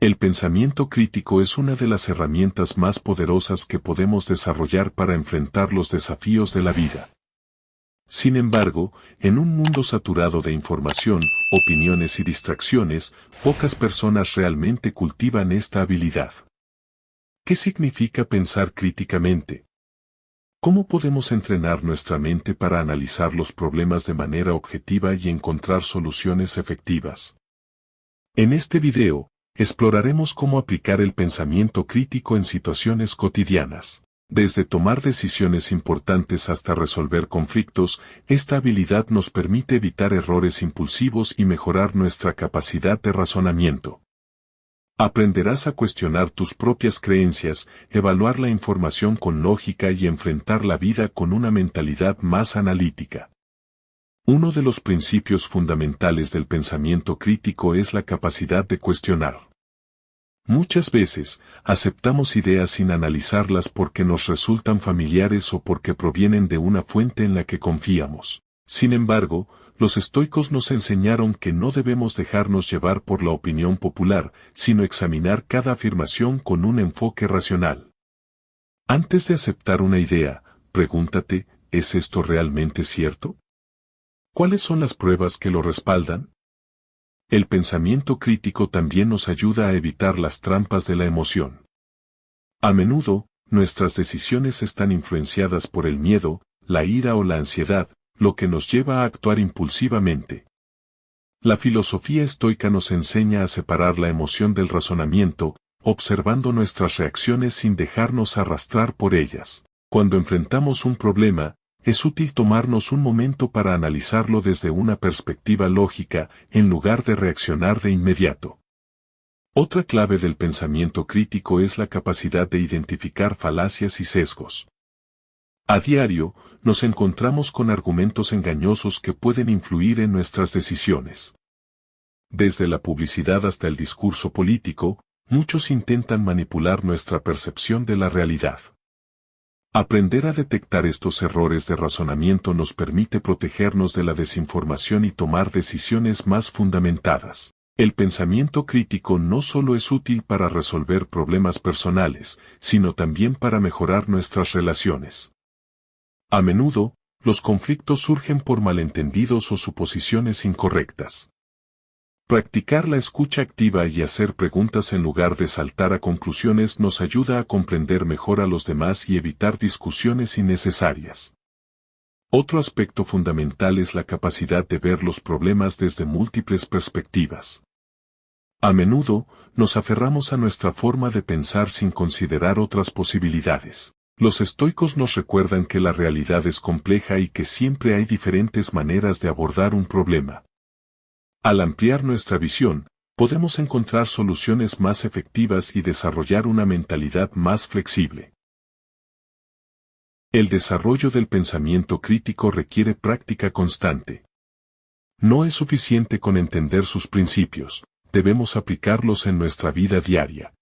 El pensamiento crítico es una de las herramientas más poderosas que podemos desarrollar para enfrentar los desafíos de la vida. Sin embargo, en un mundo saturado de información, opiniones y distracciones, pocas personas realmente cultivan esta habilidad. ¿Qué significa pensar críticamente? ¿Cómo podemos entrenar nuestra mente para analizar los problemas de manera objetiva y encontrar soluciones efectivas? En este video, exploraremos cómo aplicar el pensamiento crítico en situaciones cotidianas. Desde tomar decisiones importantes hasta resolver conflictos, esta habilidad nos permite evitar errores impulsivos y mejorar nuestra capacidad de razonamiento. Aprenderás a cuestionar tus propias creencias, evaluar la información con lógica y enfrentar la vida con una mentalidad más analítica. Uno de los principios fundamentales del pensamiento crítico es la capacidad de cuestionar. Muchas veces, aceptamos ideas sin analizarlas porque nos resultan familiares o porque provienen de una fuente en la que confiamos. Sin embargo, los estoicos nos enseñaron que no debemos dejarnos llevar por la opinión popular, sino examinar cada afirmación con un enfoque racional. Antes de aceptar una idea, pregúntate, ¿es esto realmente cierto? ¿Cuáles son las pruebas que lo respaldan? El pensamiento crítico también nos ayuda a evitar las trampas de la emoción. A menudo, nuestras decisiones están influenciadas por el miedo, la ira o la ansiedad, lo que nos lleva a actuar impulsivamente. La filosofía estoica nos enseña a separar la emoción del razonamiento, observando nuestras reacciones sin dejarnos arrastrar por ellas. Cuando enfrentamos un problema, es útil tomarnos un momento para analizarlo desde una perspectiva lógica, en lugar de reaccionar de inmediato. Otra clave del pensamiento crítico es la capacidad de identificar falacias y sesgos. A diario, nos encontramos con argumentos engañosos que pueden influir en nuestras decisiones. Desde la publicidad hasta el discurso político, muchos intentan manipular nuestra percepción de la realidad. Aprender a detectar estos errores de razonamiento nos permite protegernos de la desinformación y tomar decisiones más fundamentadas. El pensamiento crítico no solo es útil para resolver problemas personales, sino también para mejorar nuestras relaciones. A menudo, los conflictos surgen por malentendidos o suposiciones incorrectas. Practicar la escucha activa y hacer preguntas en lugar de saltar a conclusiones nos ayuda a comprender mejor a los demás y evitar discusiones innecesarias. Otro aspecto fundamental es la capacidad de ver los problemas desde múltiples perspectivas. A menudo, nos aferramos a nuestra forma de pensar sin considerar otras posibilidades. Los estoicos nos recuerdan que la realidad es compleja y que siempre hay diferentes maneras de abordar un problema. Al ampliar nuestra visión, podemos encontrar soluciones más efectivas y desarrollar una mentalidad más flexible. El desarrollo del pensamiento crítico requiere práctica constante. No es suficiente con entender sus principios, debemos aplicarlos en nuestra vida diaria.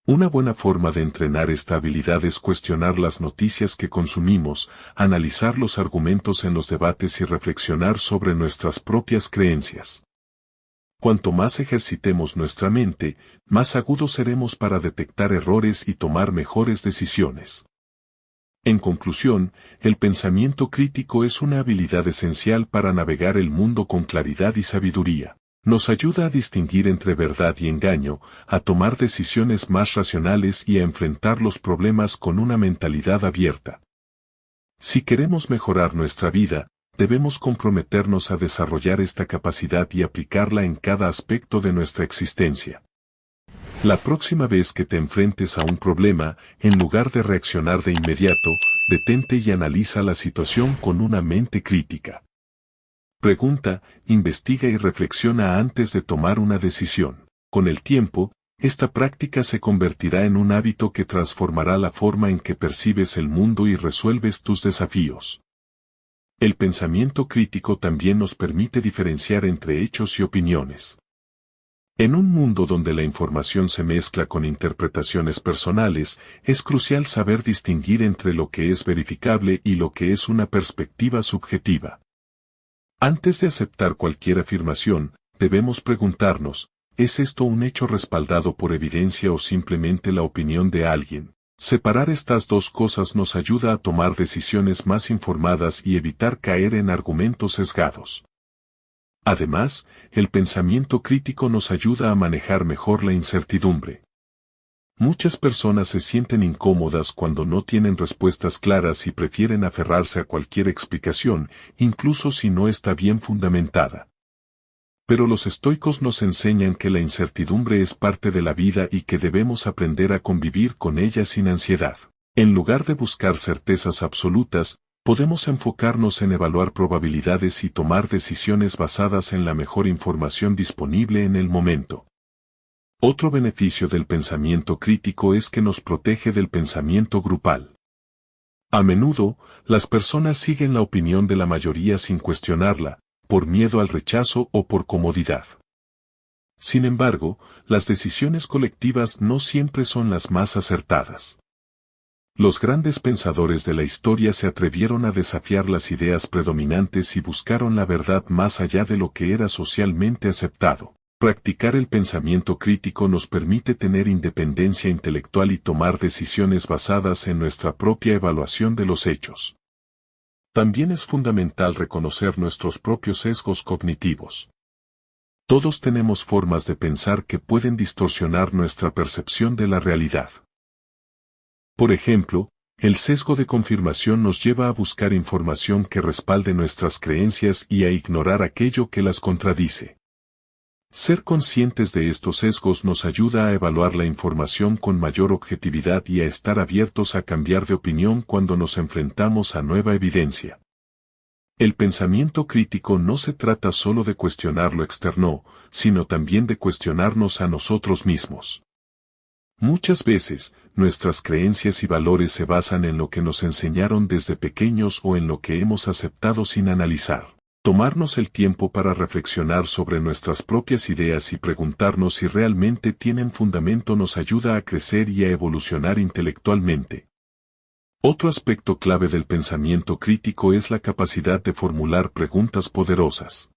Una buena forma de entrenar esta habilidad es cuestionar las noticias que consumimos, analizar los argumentos en los debates y reflexionar sobre nuestras propias creencias. Cuanto más ejercitemos nuestra mente, más agudos seremos para detectar errores y tomar mejores decisiones. En conclusión, el pensamiento crítico es una habilidad esencial para navegar el mundo con claridad y sabiduría. Nos ayuda a distinguir entre verdad y engaño, a tomar decisiones más racionales y a enfrentar los problemas con una mentalidad abierta. Si queremos mejorar nuestra vida, debemos comprometernos a desarrollar esta capacidad y aplicarla en cada aspecto de nuestra existencia. La próxima vez que te enfrentes a un problema, en lugar de reaccionar de inmediato, detente y analiza la situación con una mente crítica. Pregunta, investiga y reflexiona antes de tomar una decisión. Con el tiempo, esta práctica se convertirá en un hábito que transformará la forma en que percibes el mundo y resuelves tus desafíos. El pensamiento crítico también nos permite diferenciar entre hechos y opiniones. En un mundo donde la información se mezcla con interpretaciones personales, es crucial saber distinguir entre lo que es verificable y lo que es una perspectiva subjetiva. Antes de aceptar cualquier afirmación, debemos preguntarnos, ¿es esto un hecho respaldado por evidencia o simplemente la opinión de alguien? Separar estas dos cosas nos ayuda a tomar decisiones más informadas y evitar caer en argumentos sesgados. Además, el pensamiento crítico nos ayuda a manejar mejor la incertidumbre. Muchas personas se sienten incómodas cuando no tienen respuestas claras y prefieren aferrarse a cualquier explicación, incluso si no está bien fundamentada. Pero los estoicos nos enseñan que la incertidumbre es parte de la vida y que debemos aprender a convivir con ella sin ansiedad. En lugar de buscar certezas absolutas, podemos enfocarnos en evaluar probabilidades y tomar decisiones basadas en la mejor información disponible en el momento. Otro beneficio del pensamiento crítico es que nos protege del pensamiento grupal. A menudo, las personas siguen la opinión de la mayoría sin cuestionarla, por miedo al rechazo o por comodidad. Sin embargo, las decisiones colectivas no siempre son las más acertadas. Los grandes pensadores de la historia se atrevieron a desafiar las ideas predominantes y buscaron la verdad más allá de lo que era socialmente aceptado. Practicar el pensamiento crítico nos permite tener independencia intelectual y tomar decisiones basadas en nuestra propia evaluación de los hechos. También es fundamental reconocer nuestros propios sesgos cognitivos. Todos tenemos formas de pensar que pueden distorsionar nuestra percepción de la realidad. Por ejemplo, el sesgo de confirmación nos lleva a buscar información que respalde nuestras creencias y a ignorar aquello que las contradice. Ser conscientes de estos sesgos nos ayuda a evaluar la información con mayor objetividad y a estar abiertos a cambiar de opinión cuando nos enfrentamos a nueva evidencia. El pensamiento crítico no se trata solo de cuestionar lo externo, sino también de cuestionarnos a nosotros mismos. Muchas veces, nuestras creencias y valores se basan en lo que nos enseñaron desde pequeños o en lo que hemos aceptado sin analizar. Tomarnos el tiempo para reflexionar sobre nuestras propias ideas y preguntarnos si realmente tienen fundamento nos ayuda a crecer y a evolucionar intelectualmente. Otro aspecto clave del pensamiento crítico es la capacidad de formular preguntas poderosas.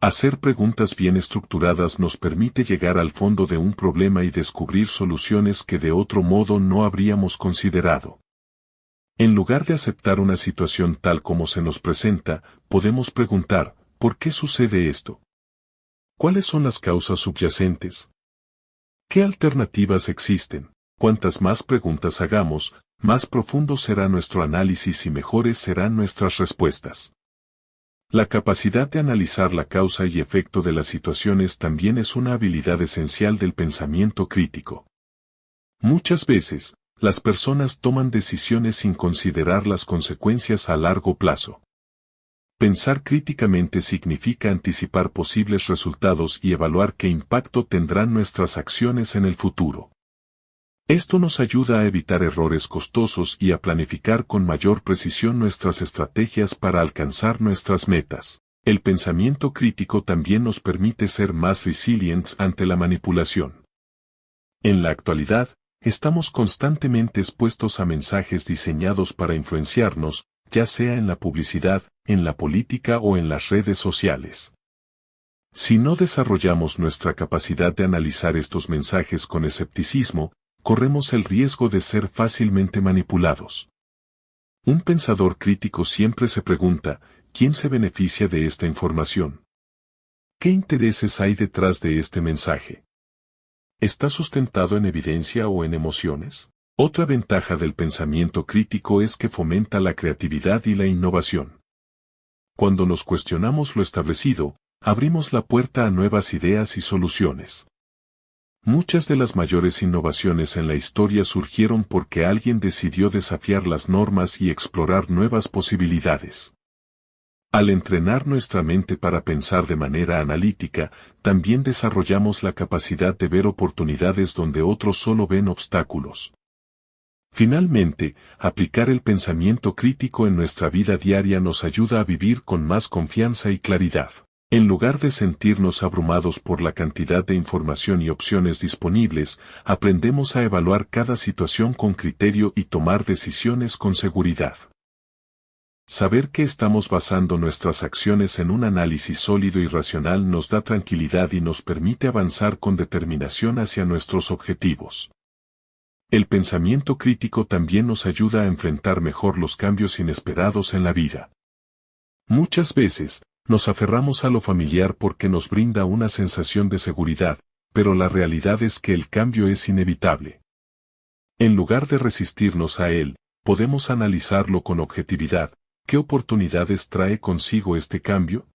Hacer preguntas bien estructuradas nos permite llegar al fondo de un problema y descubrir soluciones que de otro modo no habríamos considerado. En lugar de aceptar una situación tal como se nos presenta, podemos preguntar, ¿por qué sucede esto? ¿Cuáles son las causas subyacentes? ¿Qué alternativas existen? Cuantas más preguntas hagamos, más profundo será nuestro análisis y mejores serán nuestras respuestas. La capacidad de analizar la causa y efecto de las situaciones también es una habilidad esencial del pensamiento crítico. Muchas veces, las personas toman decisiones sin considerar las consecuencias a largo plazo. Pensar críticamente significa anticipar posibles resultados y evaluar qué impacto tendrán nuestras acciones en el futuro. Esto nos ayuda a evitar errores costosos y a planificar con mayor precisión nuestras estrategias para alcanzar nuestras metas. El pensamiento crítico también nos permite ser más resilientes ante la manipulación. En la actualidad, estamos constantemente expuestos a mensajes diseñados para influenciarnos, ya sea en la publicidad, en la política o en las redes sociales. Si no desarrollamos nuestra capacidad de analizar estos mensajes con escepticismo, corremos el riesgo de ser fácilmente manipulados. Un pensador crítico siempre se pregunta, ¿quién se beneficia de esta información? ¿Qué intereses hay detrás de este mensaje? ¿Está sustentado en evidencia o en emociones? Otra ventaja del pensamiento crítico es que fomenta la creatividad y la innovación. Cuando nos cuestionamos lo establecido, abrimos la puerta a nuevas ideas y soluciones. Muchas de las mayores innovaciones en la historia surgieron porque alguien decidió desafiar las normas y explorar nuevas posibilidades. Al entrenar nuestra mente para pensar de manera analítica, también desarrollamos la capacidad de ver oportunidades donde otros solo ven obstáculos. Finalmente, aplicar el pensamiento crítico en nuestra vida diaria nos ayuda a vivir con más confianza y claridad. En lugar de sentirnos abrumados por la cantidad de información y opciones disponibles, aprendemos a evaluar cada situación con criterio y tomar decisiones con seguridad. Saber que estamos basando nuestras acciones en un análisis sólido y racional nos da tranquilidad y nos permite avanzar con determinación hacia nuestros objetivos. El pensamiento crítico también nos ayuda a enfrentar mejor los cambios inesperados en la vida. Muchas veces, nos aferramos a lo familiar porque nos brinda una sensación de seguridad, pero la realidad es que el cambio es inevitable. En lugar de resistirnos a él, podemos analizarlo con objetividad. ¿Qué oportunidades trae consigo este cambio?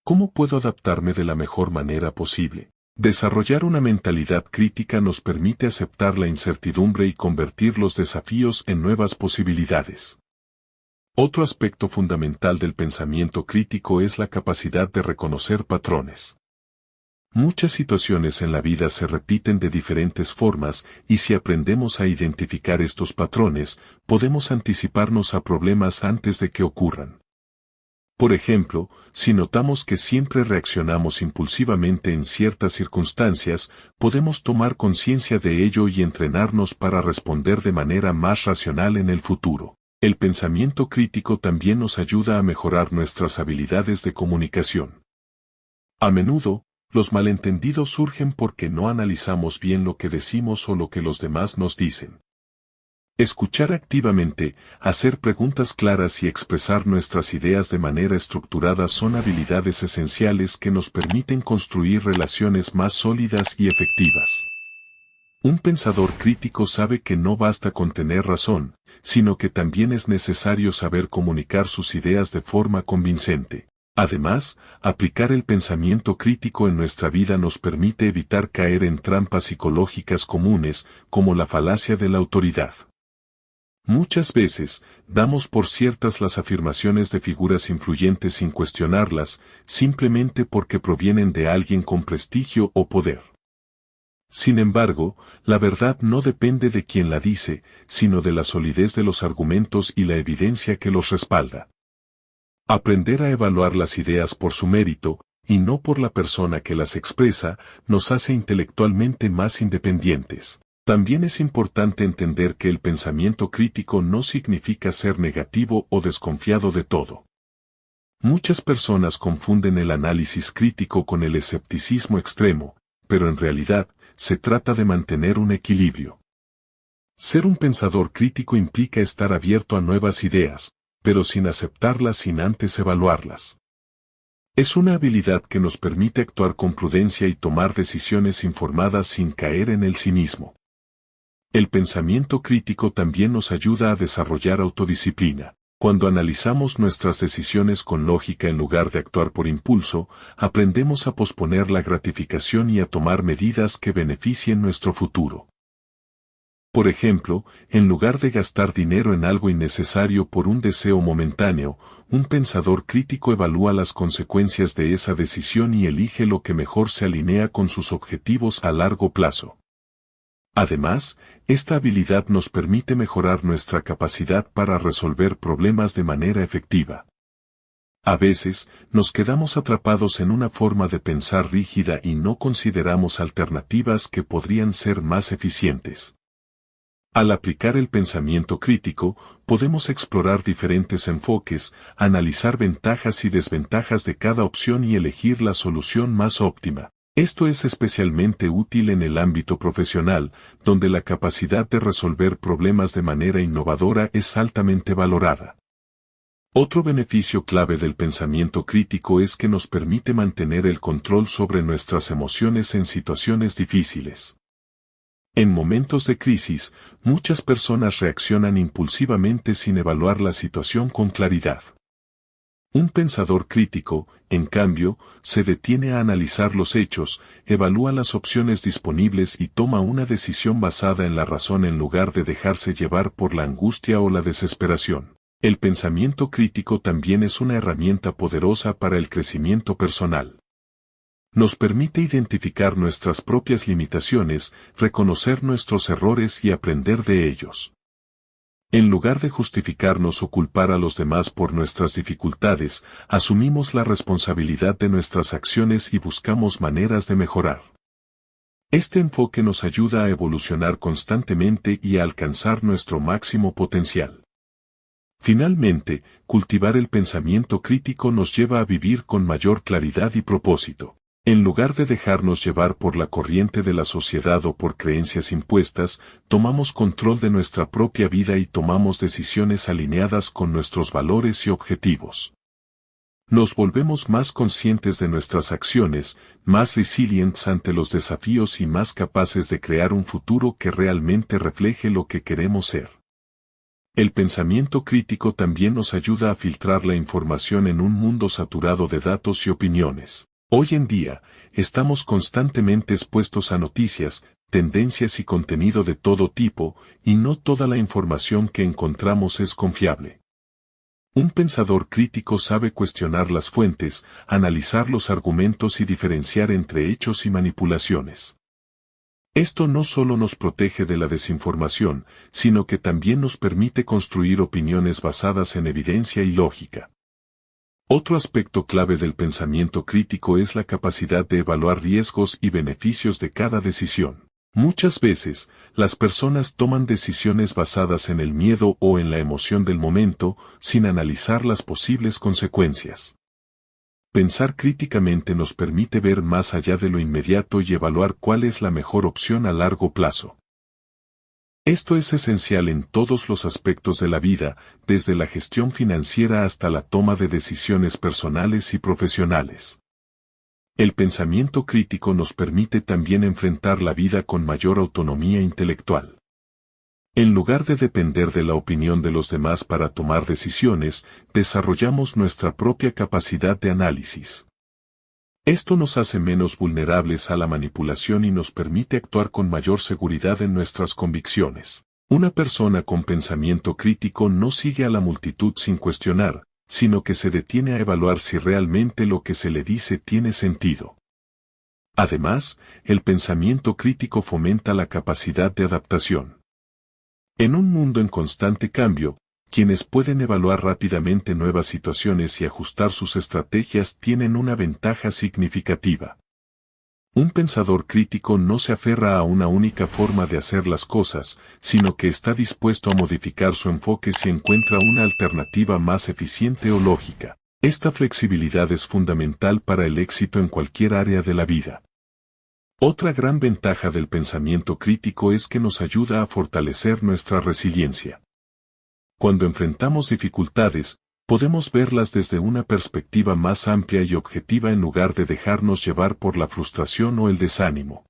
¿Cómo puedo adaptarme de la mejor manera posible? Desarrollar una mentalidad crítica nos permite aceptar la incertidumbre y convertir los desafíos en nuevas posibilidades. Otro aspecto fundamental del pensamiento crítico es la capacidad de reconocer patrones. Muchas situaciones en la vida se repiten de diferentes formas y si aprendemos a identificar estos patrones, podemos anticiparnos a problemas antes de que ocurran. Por ejemplo, si notamos que siempre reaccionamos impulsivamente en ciertas circunstancias, podemos tomar conciencia de ello y entrenarnos para responder de manera más racional en el futuro. El pensamiento crítico también nos ayuda a mejorar nuestras habilidades de comunicación. A menudo, los malentendidos surgen porque no analizamos bien lo que decimos o lo que los demás nos dicen. Escuchar activamente, hacer preguntas claras y expresar nuestras ideas de manera estructurada son habilidades esenciales que nos permiten construir relaciones más sólidas y efectivas. Un pensador crítico sabe que no basta con tener razón, sino que también es necesario saber comunicar sus ideas de forma convincente. Además, aplicar el pensamiento crítico en nuestra vida nos permite evitar caer en trampas psicológicas comunes, como la falacia de la autoridad. Muchas veces, damos por ciertas las afirmaciones de figuras influyentes sin cuestionarlas, simplemente porque provienen de alguien con prestigio o poder. Sin embargo, la verdad no depende de quien la dice, sino de la solidez de los argumentos y la evidencia que los respalda. Aprender a evaluar las ideas por su mérito, y no por la persona que las expresa, nos hace intelectualmente más independientes. También es importante entender que el pensamiento crítico no significa ser negativo o desconfiado de todo. Muchas personas confunden el análisis crítico con el escepticismo extremo, pero en realidad, se trata de mantener un equilibrio. Ser un pensador crítico implica estar abierto a nuevas ideas, pero sin aceptarlas sin antes evaluarlas. Es una habilidad que nos permite actuar con prudencia y tomar decisiones informadas sin caer en el cinismo. El pensamiento crítico también nos ayuda a desarrollar autodisciplina. Cuando analizamos nuestras decisiones con lógica en lugar de actuar por impulso, aprendemos a posponer la gratificación y a tomar medidas que beneficien nuestro futuro. Por ejemplo, en lugar de gastar dinero en algo innecesario por un deseo momentáneo, un pensador crítico evalúa las consecuencias de esa decisión y elige lo que mejor se alinea con sus objetivos a largo plazo. Además, esta habilidad nos permite mejorar nuestra capacidad para resolver problemas de manera efectiva. A veces, nos quedamos atrapados en una forma de pensar rígida y no consideramos alternativas que podrían ser más eficientes. Al aplicar el pensamiento crítico, podemos explorar diferentes enfoques, analizar ventajas y desventajas de cada opción y elegir la solución más óptima. Esto es especialmente útil en el ámbito profesional, donde la capacidad de resolver problemas de manera innovadora es altamente valorada. Otro beneficio clave del pensamiento crítico es que nos permite mantener el control sobre nuestras emociones en situaciones difíciles. En momentos de crisis, muchas personas reaccionan impulsivamente sin evaluar la situación con claridad. Un pensador crítico, en cambio, se detiene a analizar los hechos, evalúa las opciones disponibles y toma una decisión basada en la razón en lugar de dejarse llevar por la angustia o la desesperación. El pensamiento crítico también es una herramienta poderosa para el crecimiento personal. Nos permite identificar nuestras propias limitaciones, reconocer nuestros errores y aprender de ellos. En lugar de justificarnos o culpar a los demás por nuestras dificultades, asumimos la responsabilidad de nuestras acciones y buscamos maneras de mejorar. Este enfoque nos ayuda a evolucionar constantemente y a alcanzar nuestro máximo potencial. Finalmente, cultivar el pensamiento crítico nos lleva a vivir con mayor claridad y propósito. En lugar de dejarnos llevar por la corriente de la sociedad o por creencias impuestas, tomamos control de nuestra propia vida y tomamos decisiones alineadas con nuestros valores y objetivos. Nos volvemos más conscientes de nuestras acciones, más resilientes ante los desafíos y más capaces de crear un futuro que realmente refleje lo que queremos ser. El pensamiento crítico también nos ayuda a filtrar la información en un mundo saturado de datos y opiniones. Hoy en día, estamos constantemente expuestos a noticias, tendencias y contenido de todo tipo, y no toda la información que encontramos es confiable. Un pensador crítico sabe cuestionar las fuentes, analizar los argumentos y diferenciar entre hechos y manipulaciones. Esto no solo nos protege de la desinformación, sino que también nos permite construir opiniones basadas en evidencia y lógica. Otro aspecto clave del pensamiento crítico es la capacidad de evaluar riesgos y beneficios de cada decisión. Muchas veces, las personas toman decisiones basadas en el miedo o en la emoción del momento, sin analizar las posibles consecuencias. Pensar críticamente nos permite ver más allá de lo inmediato y evaluar cuál es la mejor opción a largo plazo. Esto es esencial en todos los aspectos de la vida, desde la gestión financiera hasta la toma de decisiones personales y profesionales. El pensamiento crítico nos permite también enfrentar la vida con mayor autonomía intelectual. En lugar de depender de la opinión de los demás para tomar decisiones, desarrollamos nuestra propia capacidad de análisis. Esto nos hace menos vulnerables a la manipulación y nos permite actuar con mayor seguridad en nuestras convicciones. Una persona con pensamiento crítico no sigue a la multitud sin cuestionar, sino que se detiene a evaluar si realmente lo que se le dice tiene sentido. Además, el pensamiento crítico fomenta la capacidad de adaptación. En un mundo en constante cambio, quienes pueden evaluar rápidamente nuevas situaciones y ajustar sus estrategias tienen una ventaja significativa. Un pensador crítico no se aferra a una única forma de hacer las cosas, sino que está dispuesto a modificar su enfoque si encuentra una alternativa más eficiente o lógica. Esta flexibilidad es fundamental para el éxito en cualquier área de la vida. Otra gran ventaja del pensamiento crítico es que nos ayuda a fortalecer nuestra resiliencia. Cuando enfrentamos dificultades, podemos verlas desde una perspectiva más amplia y objetiva en lugar de dejarnos llevar por la frustración o el desánimo.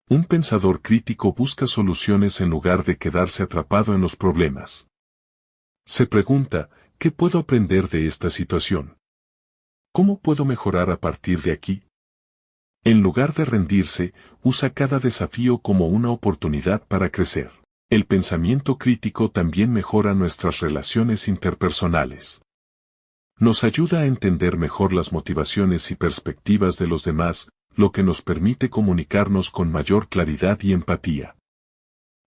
Un pensador crítico busca soluciones en lugar de quedarse atrapado en los problemas. Se pregunta, ¿qué puedo aprender de esta situación? ¿Cómo puedo mejorar a partir de aquí? En lugar de rendirse, usa cada desafío como una oportunidad para crecer. El pensamiento crítico también mejora nuestras relaciones interpersonales. Nos ayuda a entender mejor las motivaciones y perspectivas de los demás, lo que nos permite comunicarnos con mayor claridad y empatía.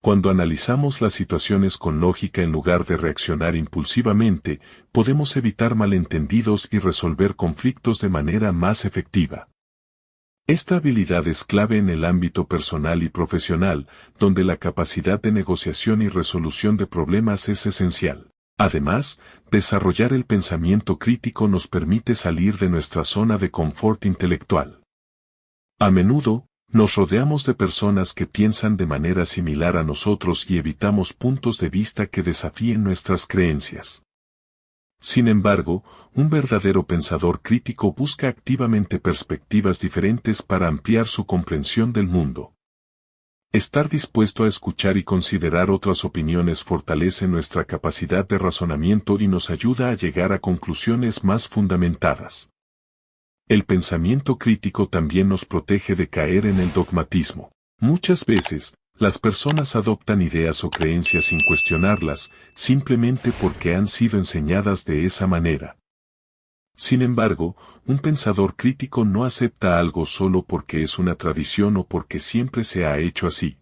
Cuando analizamos las situaciones con lógica en lugar de reaccionar impulsivamente, podemos evitar malentendidos y resolver conflictos de manera más efectiva. Esta habilidad es clave en el ámbito personal y profesional, donde la capacidad de negociación y resolución de problemas es esencial. Además, desarrollar el pensamiento crítico nos permite salir de nuestra zona de confort intelectual. A menudo, nos rodeamos de personas que piensan de manera similar a nosotros y evitamos puntos de vista que desafíen nuestras creencias. Sin embargo, un verdadero pensador crítico busca activamente perspectivas diferentes para ampliar su comprensión del mundo. Estar dispuesto a escuchar y considerar otras opiniones fortalece nuestra capacidad de razonamiento y nos ayuda a llegar a conclusiones más fundamentadas. El pensamiento crítico también nos protege de caer en el dogmatismo. Muchas veces, las personas adoptan ideas o creencias sin cuestionarlas, simplemente porque han sido enseñadas de esa manera. Sin embargo, un pensador crítico no acepta algo solo porque es una tradición o porque siempre se ha hecho así.